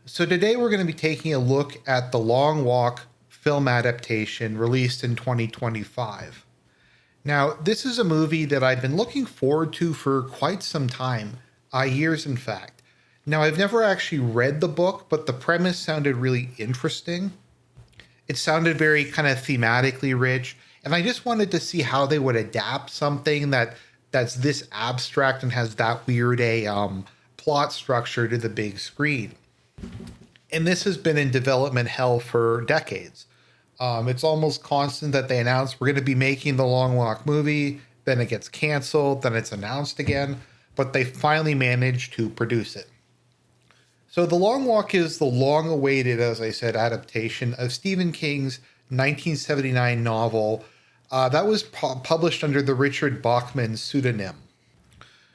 So today we're going to be taking a look at The Long Walk film adaptation released in 2025. Now, this is a movie that I've been looking forward to for quite some time, years in fact. Now, I've never actually read the book, but the premise sounded really interesting. It sounded very kind of thematically rich, and I just wanted to see how they would adapt something that's this abstract and has that weird plot structure to the big screen. And this has been in development hell for decades. It's almost constant that they announce we're going to be making the Long Walk movie, then it gets canceled, then it's announced again, but they finally managed to produce it. So The Long Walk is the long-awaited, as I said, adaptation of Stephen King's 1979 novel that was published under the Richard Bachman pseudonym.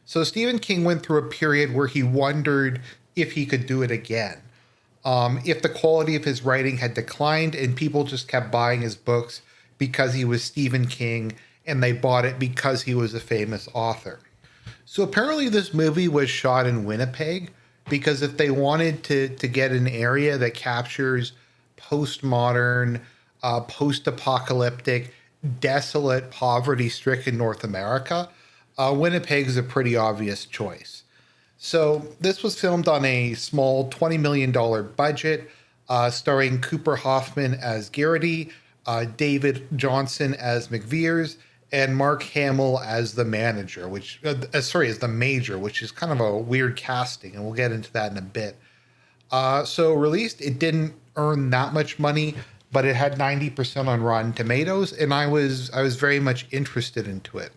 So Stephen King went through a period where he wondered if he could do it again. If the quality of his writing had declined and people just kept buying his books because he was Stephen King and they bought it because he was a famous author. So apparently this movie was shot in Winnipeg because if they wanted to get an area that captures postmodern, post-apocalyptic, desolate, poverty-stricken North America, Winnipeg is a pretty obvious choice. So this was filmed on a small $20 million budget, starring Cooper Hoffman as Garrity, David Jonsson as McVeers, and Mark Hamill as the manager, as the major, which is kind of a weird casting, and we'll get into that in a bit. So released, it didn't earn that much money, but it had 90% on Rotten Tomatoes, and I was very much interested into it.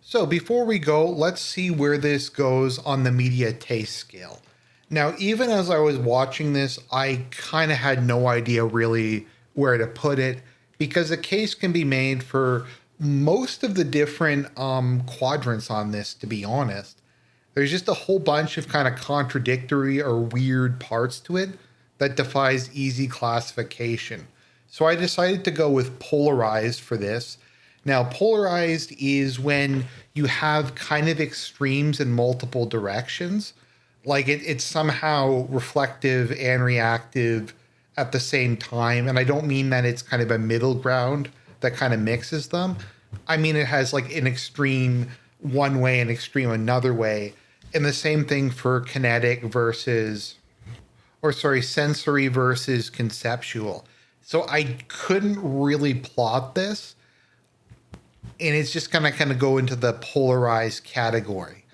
So before we go, let's see where this goes on the media taste scale. Now, even as I was watching this, I kind of had no idea really where to put it because a case can be made for most of the different quadrants on this, to be honest. There's just a whole bunch of kind of contradictory or weird parts to it that defies easy classification. So I decided to go with polarized for this. Now, polarized is when you have kind of extremes in multiple directions. Like it's somehow reflective and reactive at the same time. And I don't mean that it's kind of a middle ground that kind of mixes them. I mean, it has like an extreme one way and extreme another way. And the same thing for sensory versus conceptual. So I couldn't really plot this. And it's just going to kind of go into the polarized category.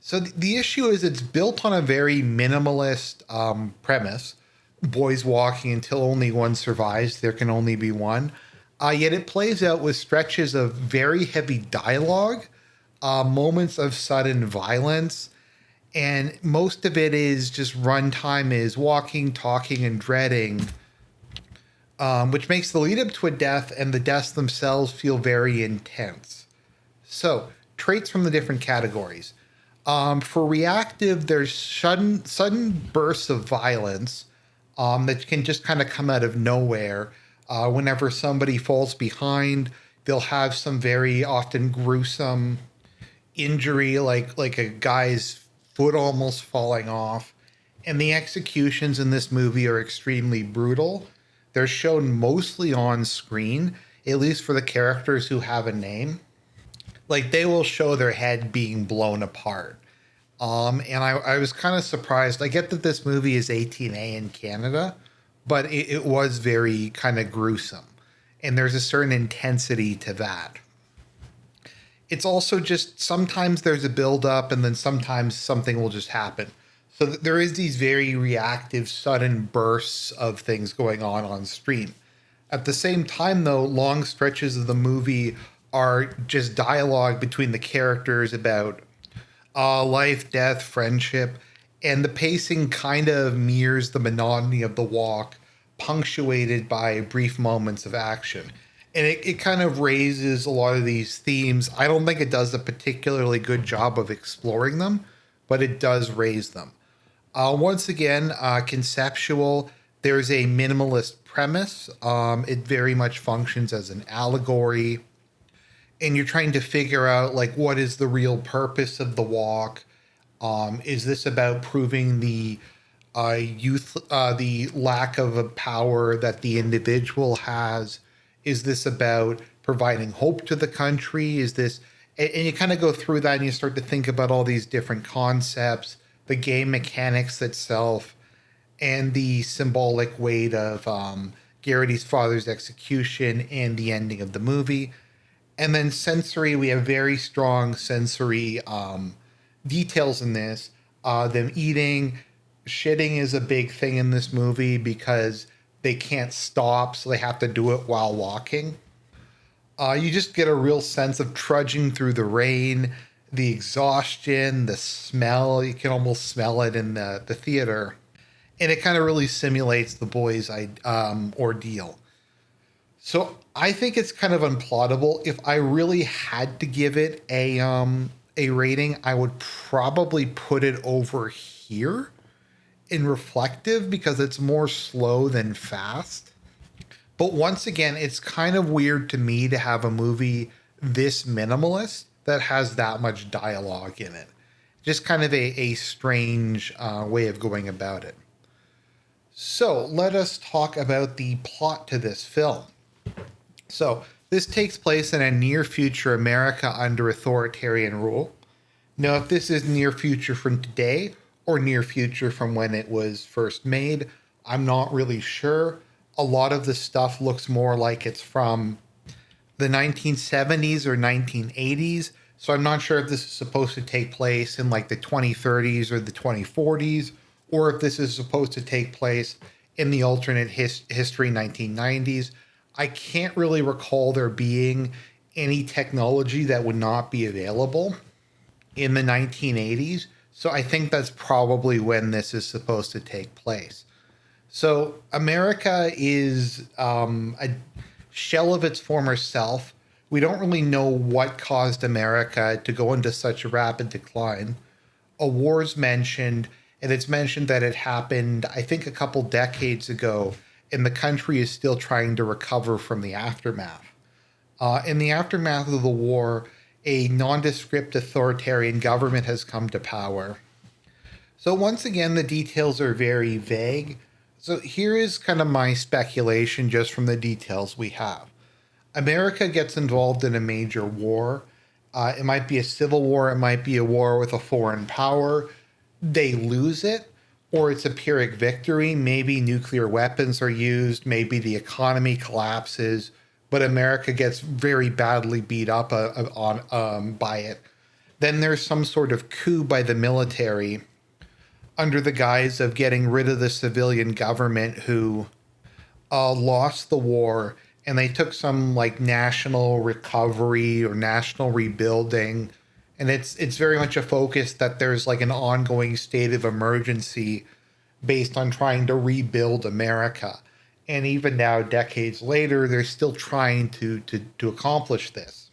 So the issue is it's built on a very minimalist premise. Boys walking until only one survives. There can only be one. Yet it plays out with stretches of very heavy dialogue, moments of sudden violence, and most of it is just runtime is walking, talking, and dreading, which makes the lead up to a death and the deaths themselves feel very intense. So, traits from the different categories. For reactive, there's sudden bursts of violence that can just kind of come out of nowhere. Whenever somebody falls behind, they'll have some very often gruesome injury, like a guy's foot almost falling off. And the executions in this movie are extremely brutal. They're shown mostly on screen, at least for the characters who have a name. Like they will show their head being blown apart. And I was kind of surprised. I get that this movie is 18A in Canada, but it was very kind of gruesome. And there's a certain intensity to that. It's also just sometimes there's a build up and then sometimes something will just happen. So there is these very reactive, sudden bursts of things going on stream. At the same time, though, long stretches of the movie are just dialogue between the characters about life, death, friendship, and the pacing kind of mirrors the monotony of the walk, punctuated by brief moments of action. And it kind of raises a lot of these themes. I don't think it does a particularly good job of exploring them, but it does raise them. Once again, conceptual, there's a minimalist premise. It very much functions as an allegory. And you're trying to figure out, like, what is the real purpose of the walk? Is this about proving the youth, the lack of a power that the individual has. Is this about providing hope to the country? Is this, and you kind of go through that and you start to think about all these different concepts, the game mechanics itself, and the symbolic weight of Garrity's father's execution and the ending of the movie. And then sensory, we have very strong sensory details in this. Them eating, shitting is a big thing in this movie because they can't stop, so they have to do it while walking. You just get a real sense of trudging through the rain, the exhaustion, the smell. You can almost smell it in the theater. And it kind of really simulates the boys' ordeal. So I think it's kind of unplottable. If I really had to give it a rating, I would probably put it over here in reflective because it's more slow than fast. But once again, it's kind of weird to me to have a movie this minimalist that has that much dialogue in it. Just kind of a strange way of going about it. So let us talk about the plot to this film. So this takes place in a near future America under authoritarian rule. Now, if this is near future from today or near future from when it was first made, I'm not really sure. A lot of the stuff looks more like it's from the 1970s or 1980s. So I'm not sure if this is supposed to take place in like the 2030s or the 2040s, or if this is supposed to take place in the alternate history 1990s. I can't really recall there being any technology that would not be available in the 1980s. So I think that's probably when this is supposed to take place. So America is a shell of its former self. We don't really know what caused America to go into such a rapid decline. A war's mentioned, and it's mentioned that it happened, I think, a couple decades ago, and the country is still trying to recover from the aftermath. In the aftermath of the war, a nondescript authoritarian government has come to power. So once again, the details are very vague. So here is kind of my speculation just from the details we have. America gets involved in a major war. It might be a civil war. It might be a war with a foreign power. They lose it, or it's a Pyrrhic victory. Maybe nuclear weapons are used. Maybe the economy collapses, but America gets very badly beat up by it. Then there's some sort of coup by the military under the guise of getting rid of the civilian government who lost the war, and they took some like national recovery or national rebuilding. And it's very much a focus that there's like an ongoing state of emergency based on trying to rebuild America. And even now, decades later, they're still trying to accomplish this.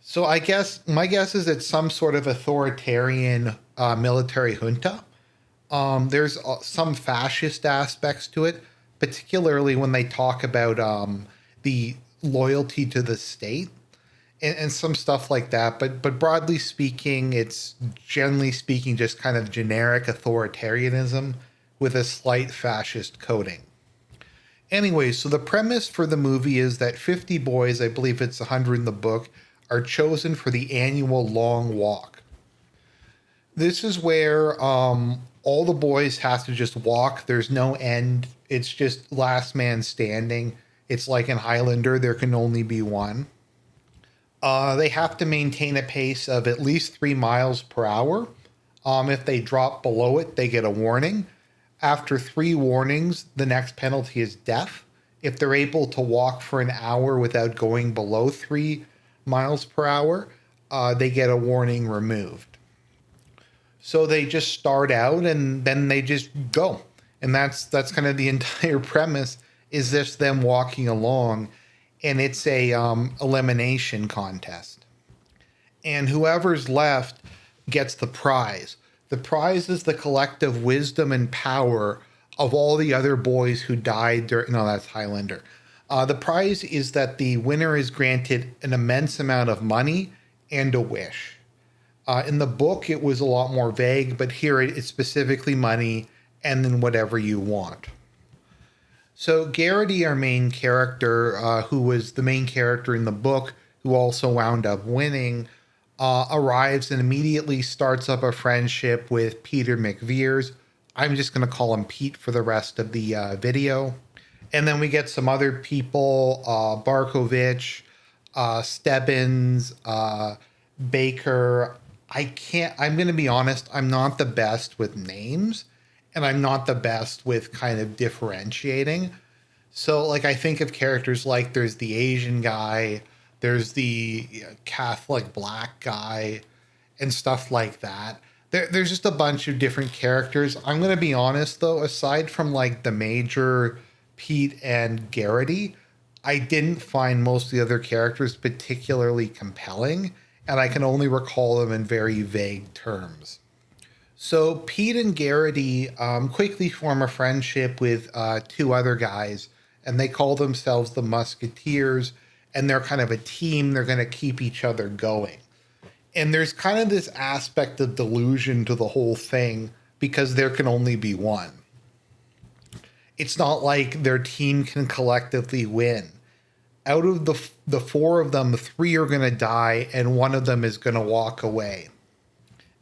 So I guess my guess is it's some sort of authoritarian military junta. There's some fascist aspects to it, particularly when they talk about the loyalty to the state and some stuff like that. But broadly speaking, it's generally speaking just kind of generic authoritarianism with a slight fascist coating. Anyway, so the premise for the movie is that 50 boys, I believe it's 100 in the book, are chosen for the annual long walk. This is where all the boys have to just walk. There's no end. It's just last man standing. It's like in Highlander, there can only be one. They have to maintain a pace of at least 3 miles per hour. If they drop below it, they get a warning. After 3 warnings, the next penalty is death. If they're able to walk for an hour without going below 3 miles per hour, they get a warning removed. So they just start out and then they just go. And that's kind of the entire premise, is just them walking along. And it's a elimination contest. And whoever's left gets the prize. The prize is the collective wisdom and power of all the other boys who died during... No, that's Highlander. The prize is that the winner is granted an immense amount of money and a wish. In the book, it was a lot more vague, but here it's specifically money and then whatever you want. So Garrity, our main character, who was the main character in the book, who also wound up winning, arrives and immediately starts up a friendship with Peter McVeers. I'm just going to call him Pete for the rest of the video. And then we get some other people, Barkovich, Stebbins, Baker. I'm going to be honest, I'm not the best with names, and I'm not the best with kind of differentiating. So, like, I think of characters like there's the Asian guy, there's the Catholic black guy, and stuff like that. There's just a bunch of different characters. I'm going to be honest, though, aside from, like, the major Pete and Garrity, I didn't find most of the other characters particularly compelling, and I can only recall them in very vague terms. So Pete and Garrity quickly form a friendship with two other guys, and they call themselves the Musketeers, and they're kind of a team. They're going to keep each other going. And there's kind of this aspect of delusion to the whole thing because there can only be one. It's not like their team can collectively win. Out of the four of them, three are going to die, and one of them is going to walk away.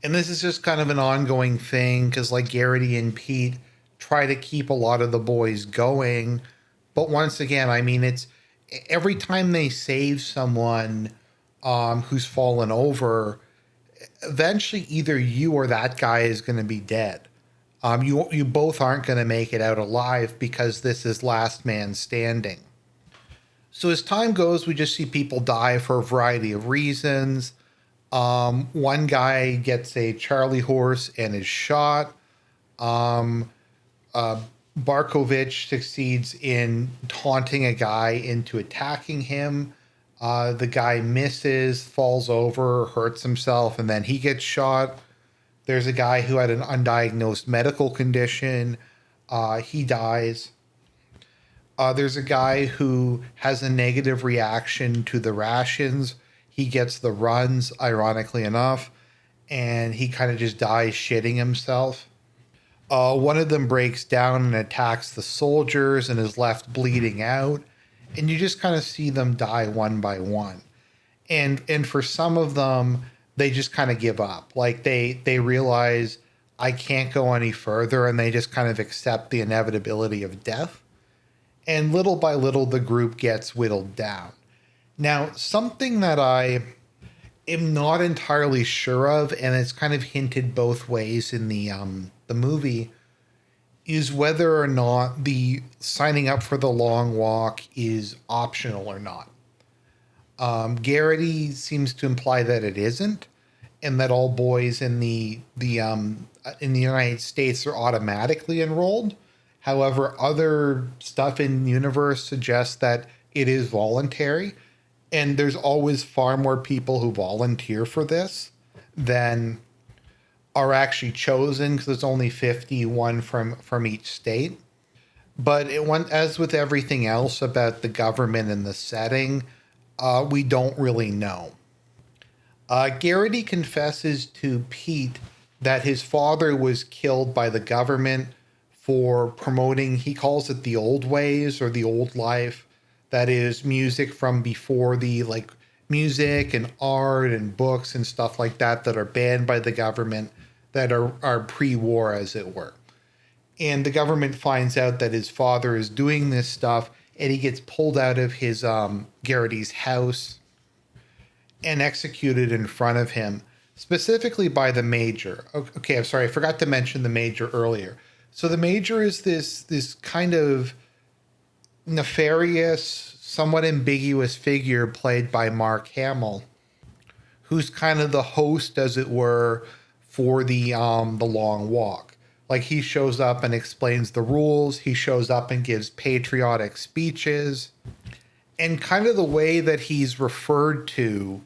And this is just kind of an ongoing thing because, like, Garrity and Pete try to keep a lot of the boys going. But once again, I mean, it's every time they save someone who's fallen over, eventually either you or that guy is going to be dead. You both aren't going to make it out alive because this is last man standing. So as time goes, we just see people die for a variety of reasons. One guy gets a Charlie horse and is shot. Barkovich succeeds in taunting a guy into attacking him. The guy misses, falls over, hurts himself, and then he gets shot. There's a guy who had an undiagnosed medical condition. He dies. There's a guy who has a negative reaction to the rations. He gets the runs, ironically enough, and he kind of just dies shitting himself. One of them breaks down and attacks the soldiers and is left bleeding out. And you just kind of see them die one by one. And for some of them, they just kind of give up. Like they realize I can't go any further, and they just kind of accept the inevitability of death. And little by little, the group gets whittled down. Now, something that I am not entirely sure of, and it's kind of hinted both ways in the movie, is whether or not the signing up for the long walk is optional or not. Garrity seems to imply that it isn't, and that all boys in the United States are automatically enrolled. However, other stuff in the universe suggests that it is voluntary, and there's always far more people who volunteer for this than are actually chosen, because there's only 51 from each state. But as with everything else about the government and the setting, we don't really know. Garrity confesses to Pete that his father was killed by the government for promoting, he calls it the old ways or the old life. That is music from before the, like, music and art and books and stuff like that that are banned by the government, that are pre-war, as it were. And the government finds out that his father is doing this stuff, and he gets pulled out of his Garrity's house and executed in front of him, specifically by the Major. Okay, I'm sorry, I forgot to mention the Major earlier. So the Major is this kind of nefarious, somewhat ambiguous figure played by Mark Hamill, who's kind of the host, as it were, for the long walk. Like, he shows up and explains the rules. He shows up and gives patriotic speeches. And kind of the way that he's referred to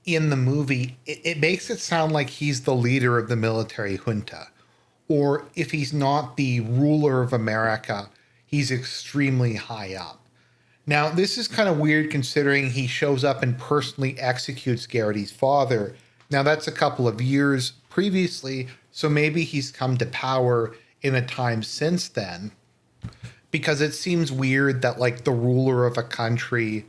in the movie, it makes it sound like he's the leader of the military junta. Or if he's not the ruler of America, he's extremely high up. Now, this is kind of weird considering he shows up and personally executes Garrity's father. Now, that's a couple of years previously, so maybe he's come to power in a time since then, because it seems weird that like the ruler of a country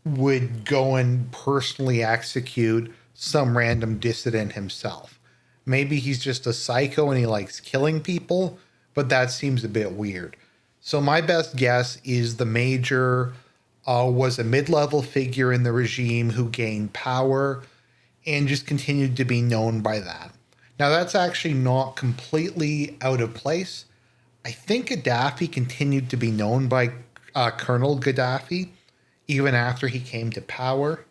would go and personally execute some random dissident himself. Maybe he's just a psycho and he likes killing people, but that seems a bit weird. So my best guess is the Major was a mid-level figure in the regime who gained power and just continued to be known by that. Now that's actually not completely out of place. I think Gaddafi continued to be known by Colonel Gaddafi even after he came to power.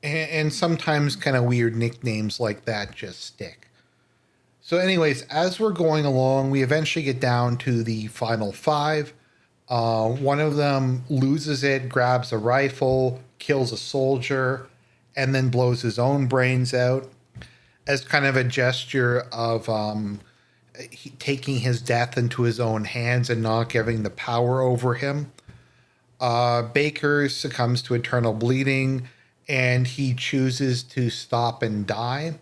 And sometimes kind of weird nicknames like that just stick. So anyways, as we're going along, we eventually get down to the final five. One of them loses it, grabs a rifle, kills a soldier, and then blows his own brains out as kind of a gesture of taking his death into his own hands and not giving the power over him. Baker succumbs to eternal bleeding, and he chooses to stop and die.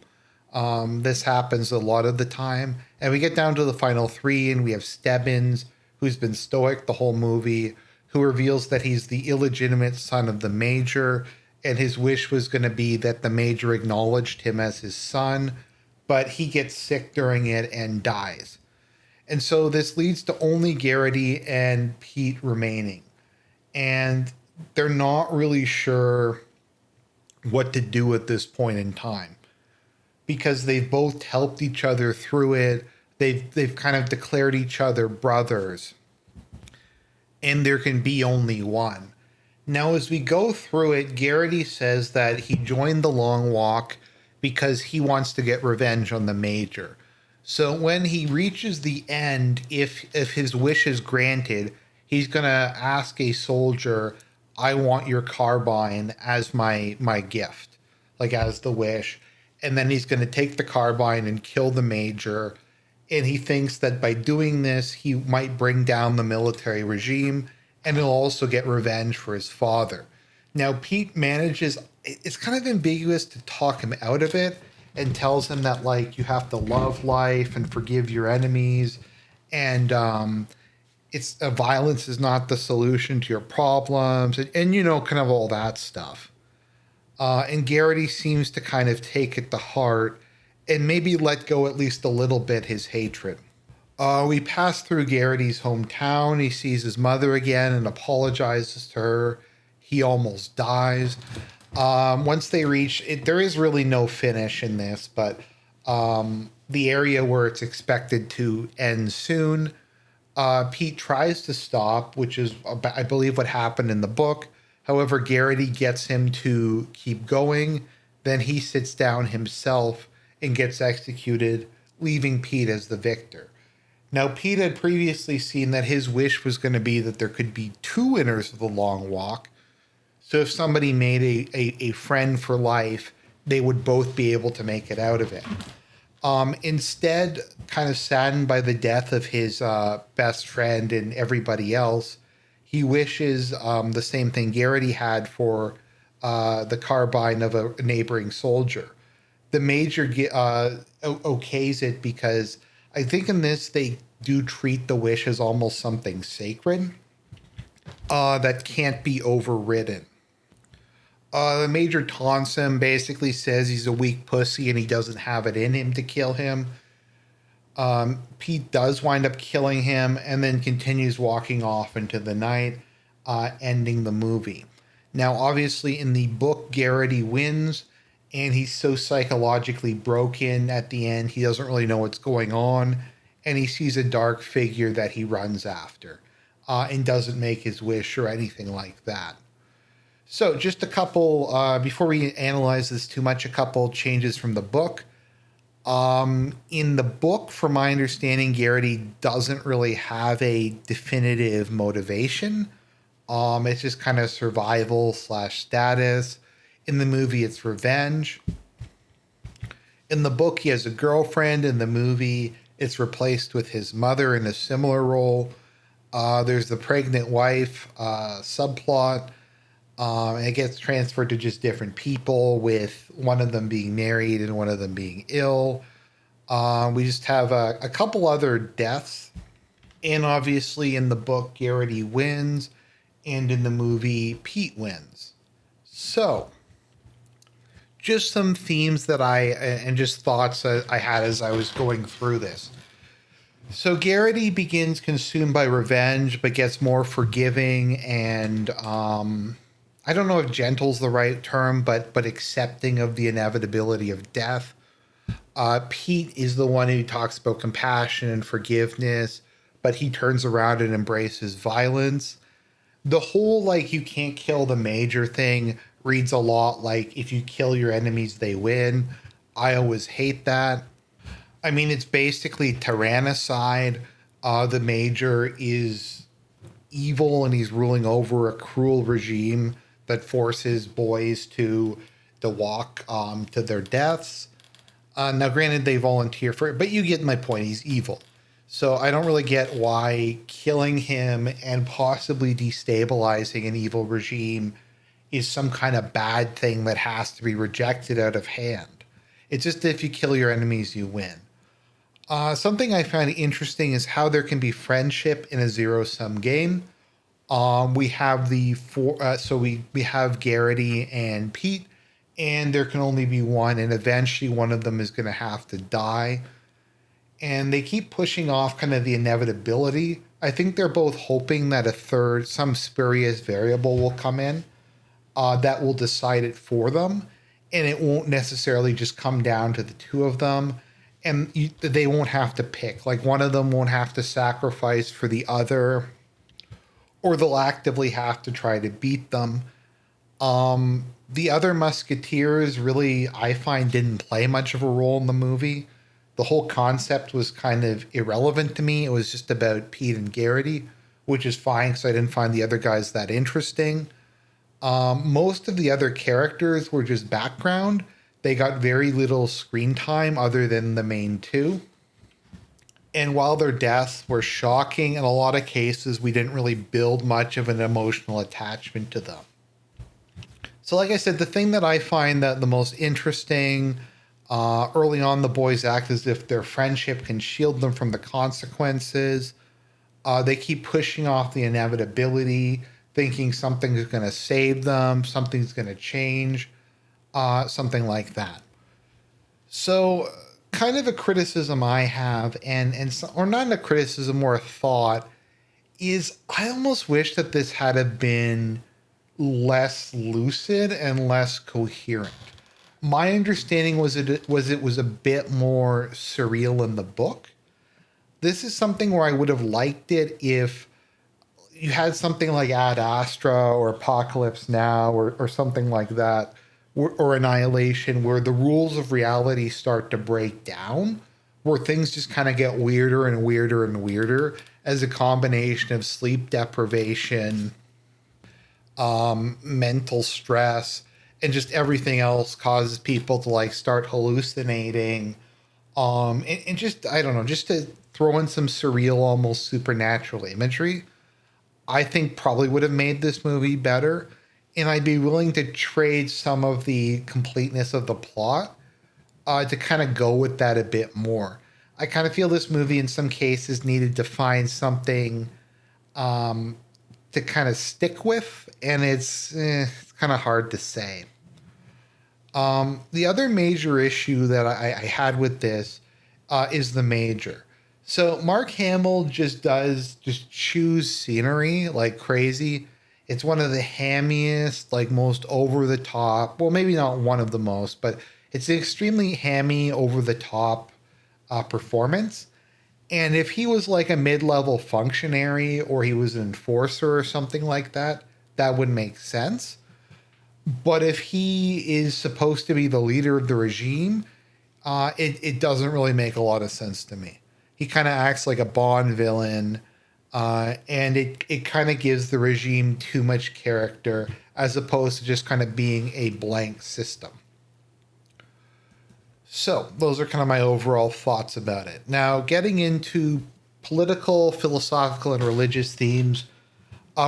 This happens a lot of the time. And we get down to the final three, and we have Stebbins, who's been stoic the whole movie, who reveals that he's the illegitimate son of the Major, and his wish was going to be that the Major acknowledged him as his son, but he gets sick during it and dies. And so this leads to only Garrity and Pete remaining. And they're not really sure what to do at this point in time, because they've both helped each other through it. They've kind of declared each other brothers, and there can be only one. Now, as we go through it, Garrity says that he joined the Long Walk because he wants to get revenge on the Major. So when he reaches the end, if his wish is granted, he's going to ask a soldier, I want your carbine as my gift, like as the wish. And then he's going to take the carbine and kill the Major. And he thinks that by doing this, he might bring down the military regime, and he'll also get revenge for his father. Now, Pete manages, it's kind of ambiguous to talk him out of it, and tells him that, like, you have to love life and forgive your enemies. And it's violence is not the solution to your problems. And you know, kind of all that stuff. And Garrity seems to kind of take it to heart and maybe let go at least a little bit his hatred. We pass through Garrity's hometown. He sees his mother again and apologizes to her. He almost dies. Once they reach it, there is really no finish in this, but the area where it's expected to end soon, Pete tries to stop, which is, I believe, what happened in the book. However, Garrity gets him to keep going. Then he sits down himself and gets executed, leaving Pete as the victor. Now, Pete had previously seen that his wish was going to be that there could be two winners of the Long Walk. So if somebody made a friend for life, they would both be able to make it out of it. Instead, kind of saddened by the death of his best friend and everybody else, he wishes the same thing Garrity had for the carbine of a neighboring soldier. The Major okays it because I think in this they do treat the wish as almost something sacred that can't be overridden. The Major taunts him, basically says he's a weak pussy and he doesn't have it in him to kill him. Pete does wind up killing him and then continues walking off into the night, ending the movie. Now, obviously, in the book, Garrity wins, and he's so psychologically broken at the end, he doesn't really know what's going on, and he sees a dark figure that he runs after, and doesn't make his wish or anything like that. So just a couple, before we analyze this too much, a couple changes from the book. In the book, from my understanding, Garrity doesn't really have a definitive motivation. It's just kind of survival / status. In the movie, it's revenge. In the book, he has a girlfriend. In the movie, it's replaced with his mother in a similar role. There's the pregnant wife subplot. It gets transferred to just different people, with one of them being married and one of them being ill. We just have a couple other deaths. And obviously in the book, Garrity wins. And in the movie, Pete wins. So, just some themes that and just thoughts I had as I was going through this. So Garrity begins consumed by revenge, but gets more forgiving and I don't know if gentle's the right term, but accepting of the inevitability of death. Pete is the one who talks about compassion and forgiveness, but he turns around and embraces violence. The whole like you can't kill the major thing reads a lot like if you kill your enemies, they win. I always hate that. I mean, it's basically tyrannicide. The major is evil and he's ruling over a cruel regime that forces boys to walk to their deaths. Now, granted, they volunteer for it, but you get my point. He's evil. So I don't really get why killing him and possibly destabilizing an evil regime is some kind of bad thing that has to be rejected out of hand. It's just if you kill your enemies, you win. Something I find interesting is how there can be friendship in a zero-sum game. We have we have Garrity and Pete, and there can only be one, and eventually one of them is going to have to die. And they keep pushing off kind of the inevitability. I think they're both hoping that a third, some spurious variable will come in that will decide it for them, and it won't necessarily just come down to the two of them. And they won't have to pick. Like one of them won't have to sacrifice for the other, or they'll actively have to try to beat them. The other Musketeers really, I find, didn't play much of a role in the movie. The whole concept was kind of irrelevant to me. It was just about Pete and Garrity, which is fine because I didn't find the other guys that interesting. Most of the other characters were just background. They got very little screen time other than the main two. And while their deaths were shocking, in a lot of cases, we didn't really build much of an emotional attachment to them. So like I said, the thing that I find that the most interesting, early on the boys act as if their friendship can shield them from the consequences. They keep pushing off the inevitability, thinking something's going to save them, something's going to change. Something like that. So kind of a criticism I have, or not a criticism or a thought, is I almost wish that this had have been less lucid and less coherent. My understanding was it was a bit more surreal in the book. This is something where I would have liked it if you had something like Ad Astra or Apocalypse Now or something like that, or Annihilation, where the rules of reality start to break down, where things just kind of get weirder and weirder and weirder as a combination of sleep deprivation, mental stress, and just everything else causes people to like start hallucinating. And just, I don't know, just to throw in some surreal, almost supernatural imagery, I think probably would have made this movie better. And I'd be willing to trade some of the completeness of the plot to kind of go with that a bit more. I kind of feel this movie in some cases needed to find something to kind of stick with, and it's kind of hard to say. The other major issue that I had with this is the major. So Mark Hamill just chews scenery like crazy. It's one of the hammiest, like most over the top. Well, maybe not one of the most, but it's an extremely hammy, over the top performance. And if he was like a mid-level functionary or he was an enforcer or something like that, that would make sense. But if he is supposed to be the leader of the regime, it doesn't really make a lot of sense to me. He kind of acts like a Bond villain. And it kind of gives the regime too much character as opposed to just kind of being a blank system. So those are kind of my overall thoughts about it. Now, getting into political, philosophical, and religious themes,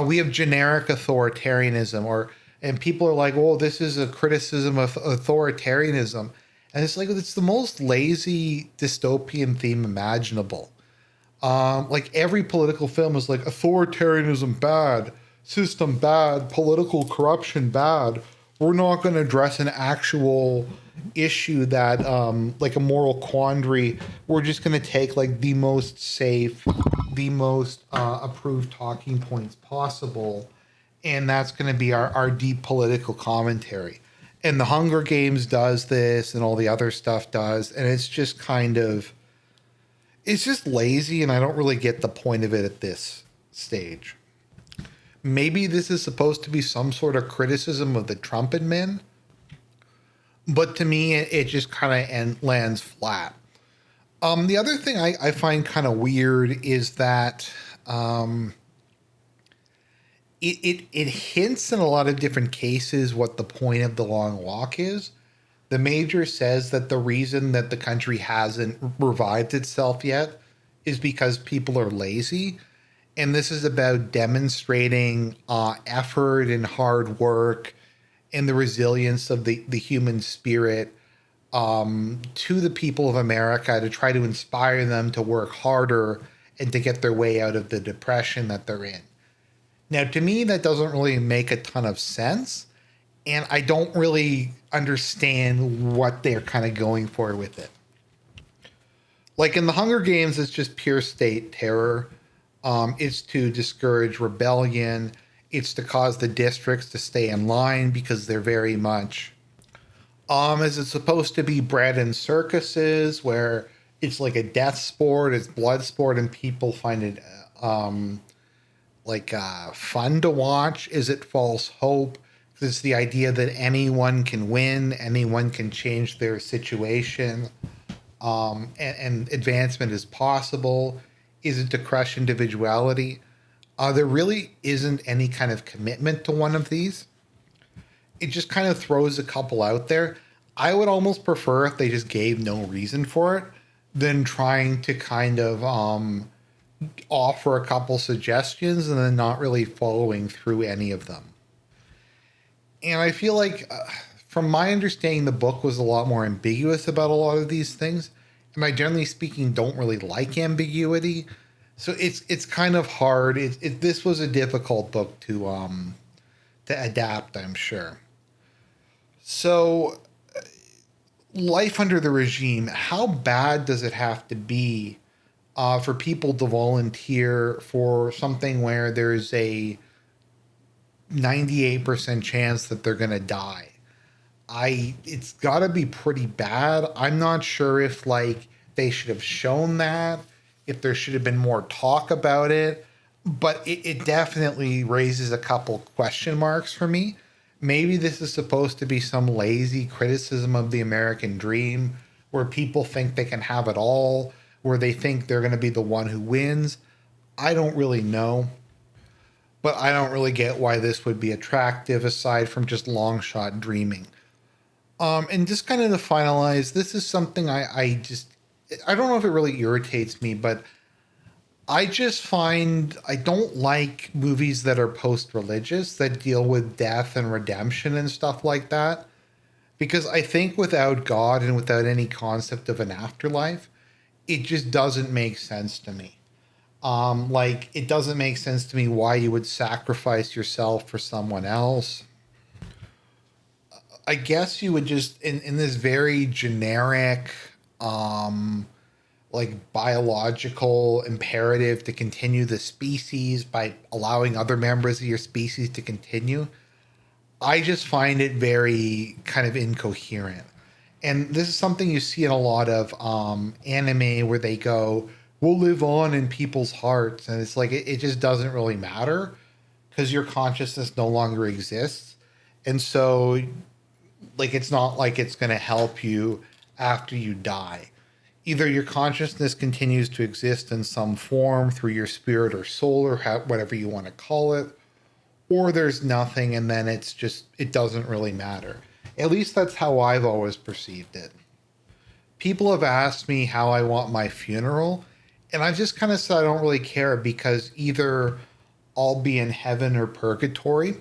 we have generic authoritarianism, and people are like, "Oh, this is a criticism of authoritarianism," And it's like, it's the most lazy dystopian theme imaginable. Like every political film is like authoritarianism bad, system bad, political corruption bad. We're not going to address an actual issue that, like a moral quandary. We're just going to take like the most safe, the most approved talking points possible. And that's going to be our deep political commentary. And the Hunger Games does this and all the other stuff does. And it's just kind of, it's just lazy, and I don't really get the point of it at this stage. Maybe this is supposed to be some sort of criticism of the Trump admin, but to me, it just kind of lands flat. The other thing I find kind of weird is that it hints in a lot of different cases what the point of the long walk is. The major says that the reason that the country hasn't revived itself yet is because people are lazy. And this is about demonstrating effort and hard work and the resilience of the human spirit to the people of America to try to inspire them to work harder and to get their way out of the depression that they're in. Now, to me, that doesn't really make a ton of sense. And I don't really understand what they're kind of going for with it. Like in the Hunger Games, it's just pure state terror. It's to discourage rebellion. It's to cause the districts to stay in line because they're very much, is it supposed to be bred in circuses where it's like a death sport, it's blood sport, and people find it fun to watch? Is it false hope? It's the idea that anyone can win, anyone can change their situation, and advancement is possible. Is it to crush individuality? There really isn't any kind of commitment to one of these. It just kind of throws a couple out there. I would almost prefer if they just gave no reason for it than trying to kind of offer a couple suggestions and then not really following through any of them. And I feel like, from my understanding, the book was a lot more ambiguous about a lot of these things. And I, generally speaking, don't really like ambiguity. So it's kind of hard. This was a difficult book to adapt, I'm sure. So, life under the regime, how bad does it have to be for people to volunteer for something where there's a 98% chance that they're going to die? It's got to be pretty bad. I'm not sure if like they should have shown that, if there should have been more talk about it, but it definitely raises a couple question marks for me. Maybe this is supposed to be some lazy criticism of the American dream where people think they can have it all, where they think they're going to be the one who wins. I don't really know. But I don't really get why this would be attractive aside from just long shot dreaming. And just kind of to finalize, this is something I don't know if it really irritates me, but I just find I don't like movies that are post-religious that deal with death and redemption and stuff like that. Because I think without God and without any concept of an afterlife, it just doesn't make sense to me. It doesn't make sense to me why you would sacrifice yourself for someone else. I guess you would just, in this very generic, biological imperative to continue the species by allowing other members of your species to continue. I just find it very kind of incoherent. And this is something you see in a lot of anime where they go, we'll live on in people's hearts. And it's like, it just doesn't really matter because your consciousness no longer exists. And so, it's not like it's going to help you after you die. Either your consciousness continues to exist in some form through your spirit or soul or whatever you want to call it, or there's nothing and then it doesn't really matter. At least that's how I've always perceived it. People have asked me how I want my funeral, and I've just kind of said I don't really care because either I'll be in heaven or purgatory,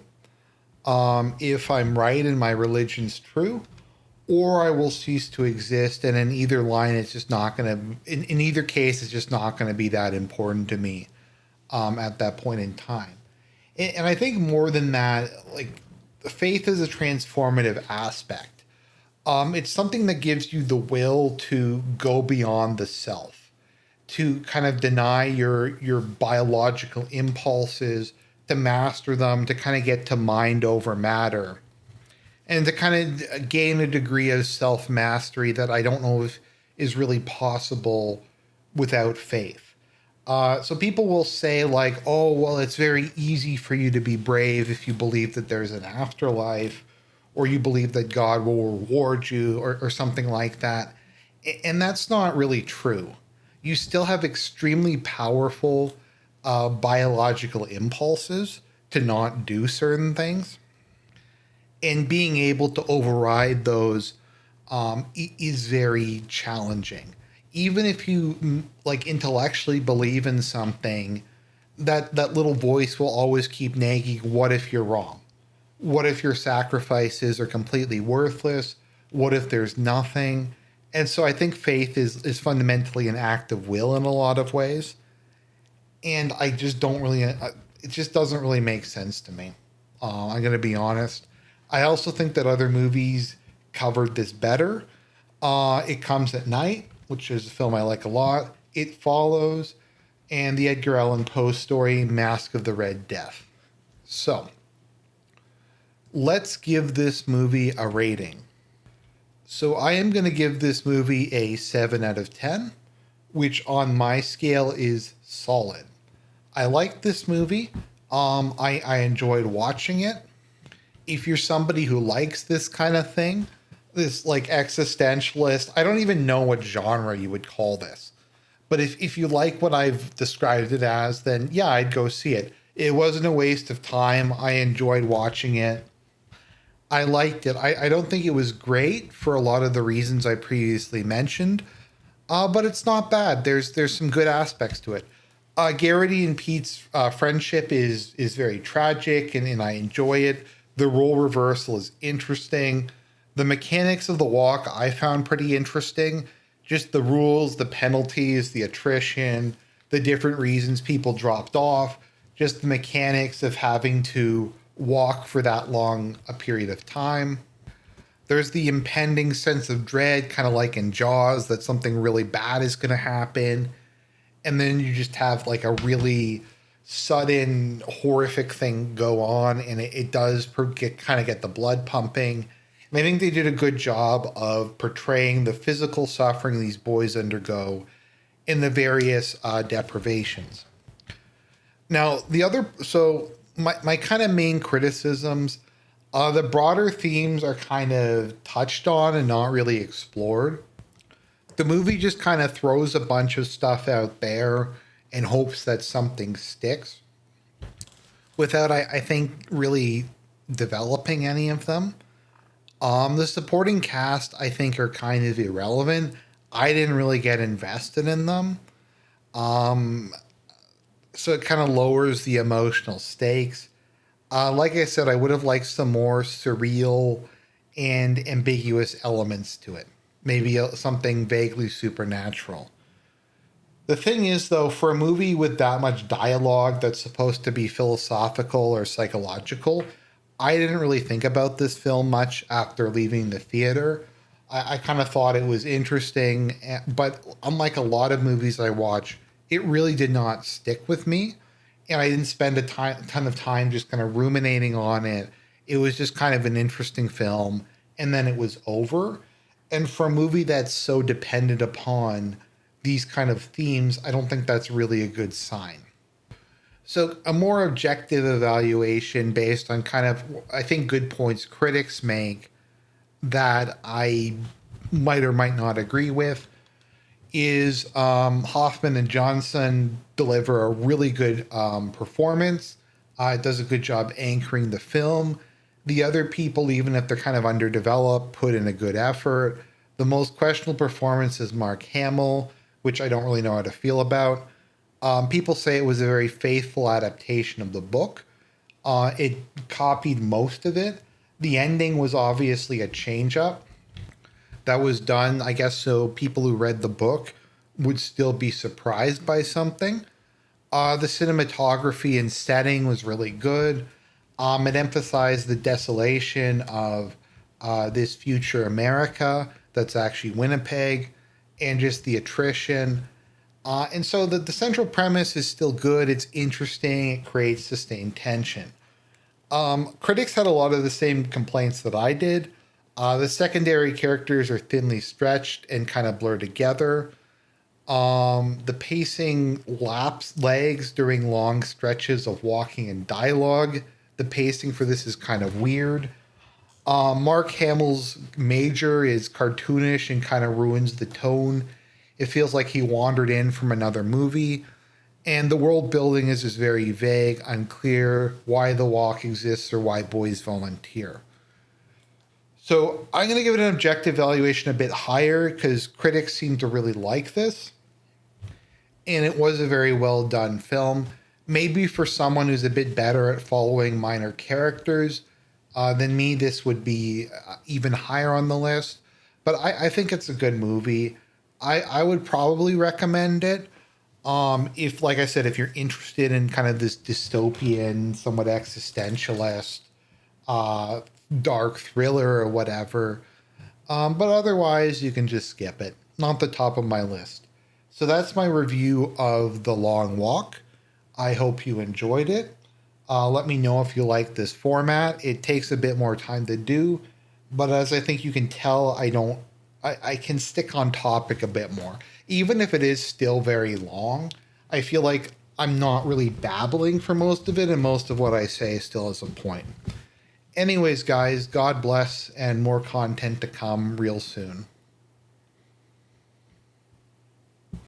if I'm right and my religion's true, or I will cease to exist. And in either line, it's just not going to, in either case, it's just not going to be that important to me at that point in time. And I think more than that, like, faith is a transformative aspect. It's something that gives you the will to go beyond the self, to kind of deny your biological impulses, to master them, to kind of get to mind over matter, and to kind of gain a degree of self mastery that I don't know if is really possible without faith. So people will say, like, oh, well, it's very easy for you to be brave if you believe that there's an afterlife, or you believe that God will reward you, or something like that. And that's not really true. You still have extremely powerful biological impulses to not do certain things. And being able to override those is very challenging. Even if you like intellectually believe in something, that little voice will always keep nagging, what if you're wrong? What if your sacrifices are completely worthless? What if there's nothing? And so I think faith is fundamentally an act of will in a lot of ways. And I just don't really, it just doesn't really make sense to me. I'm going to be honest. I also think that other movies covered this better. It Comes at Night, which is a film I like a lot. It Follows, and the Edgar Allan Poe story, Mask of the Red Death. So, let's give this movie a rating. So I am going to give this movie a 7 out of 10, which on my scale is solid. I like this movie. I enjoyed watching it. If you're somebody who likes this kind of thing, this like existentialist, I don't even know what genre you would call this. But if you like what I've described it as, then yeah, I'd go see it. It wasn't a waste of time. I enjoyed watching it. I liked it. I don't think it was great for a lot of the reasons I previously mentioned, but it's not bad. There's some good aspects to it. Garrity and Pete's friendship is very tragic, and I enjoy it. The role reversal is interesting. The mechanics of the walk I found pretty interesting. Just the rules, the penalties, the attrition, the different reasons people dropped off, just the mechanics of having to walk for that long a period of time. There's the impending sense of dread, kind of like in Jaws, that something really bad is going to happen. And then you just have like a really sudden, horrific thing go on, and it does get the blood pumping. And I think they did a good job of portraying the physical suffering these boys undergo in the various deprivations. Now, my kind of main criticisms, the broader themes are kind of touched on and not really explored. The movie just kind of throws a bunch of stuff out there and hopes that something sticks without, I think, really developing any of them. The supporting cast, I think, are kind of irrelevant. I didn't really get invested in them. So it kind of lowers the emotional stakes. Like I said, I would have liked some more surreal and ambiguous elements to it. Maybe something vaguely supernatural. The thing is, though, for a movie with that much dialogue that's supposed to be philosophical or psychological, I didn't really think about this film much after leaving the theater. I kind of thought it was interesting, but unlike a lot of movies I watch, it really did not stick with me. And I didn't spend a ton of time just kind of ruminating on it. It was just kind of an interesting film, and then it was over. And for a movie that's so dependent upon these kind of themes, I don't think that's really a good sign. So a more objective evaluation based on kind of, I think, good points critics make that I might or might not agree with is Hoffman and Jonsson deliver a really good performance. It does a good job anchoring the film. The other people, even if they're kind of underdeveloped, put in a good effort. The most questionable performance is Mark Hamill, which I don't really know how to feel about. People say it was a very faithful adaptation of the book. It copied most of it. The ending was obviously a change up. that was done, I guess, so people who read the book would still be surprised by something. The cinematography and setting was really good. It emphasized the desolation of this future America that's actually Winnipeg, and just the attrition. And so the central premise is still good. It's interesting. It creates sustained tension. Critics had a lot of the same complaints that I did. The secondary characters are thinly stretched and kind of blur together. The pacing lags during long stretches of walking and dialogue. The pacing for this is kind of weird. Mark Hamill's Major is cartoonish and kind of ruins the tone. It feels like he wandered in from another movie. And the world building is just very vague, unclear why the walk exists or why boys volunteer. So I'm going to give it an objective valuation a bit higher because critics seem to really like this. And it was a very well done film. Maybe for someone who's a bit better at following minor characters than me, this would be even higher on the list. But I think it's a good movie. I would probably recommend it. If, like I said, if you're interested in kind of this dystopian, somewhat existentialist, dark thriller or whatever. But otherwise, you can just skip it. Not the top of my list. So that's my review of The Long Walk. I hope you enjoyed it. Let me know if you like this format. It takes a bit more time to do, but as I think you can tell, I can stick on topic a bit more. Even if it is still very long, I feel like I'm not really babbling for most of it, and most of what I say still has a point. Anyways, guys, God bless, and more content to come real soon.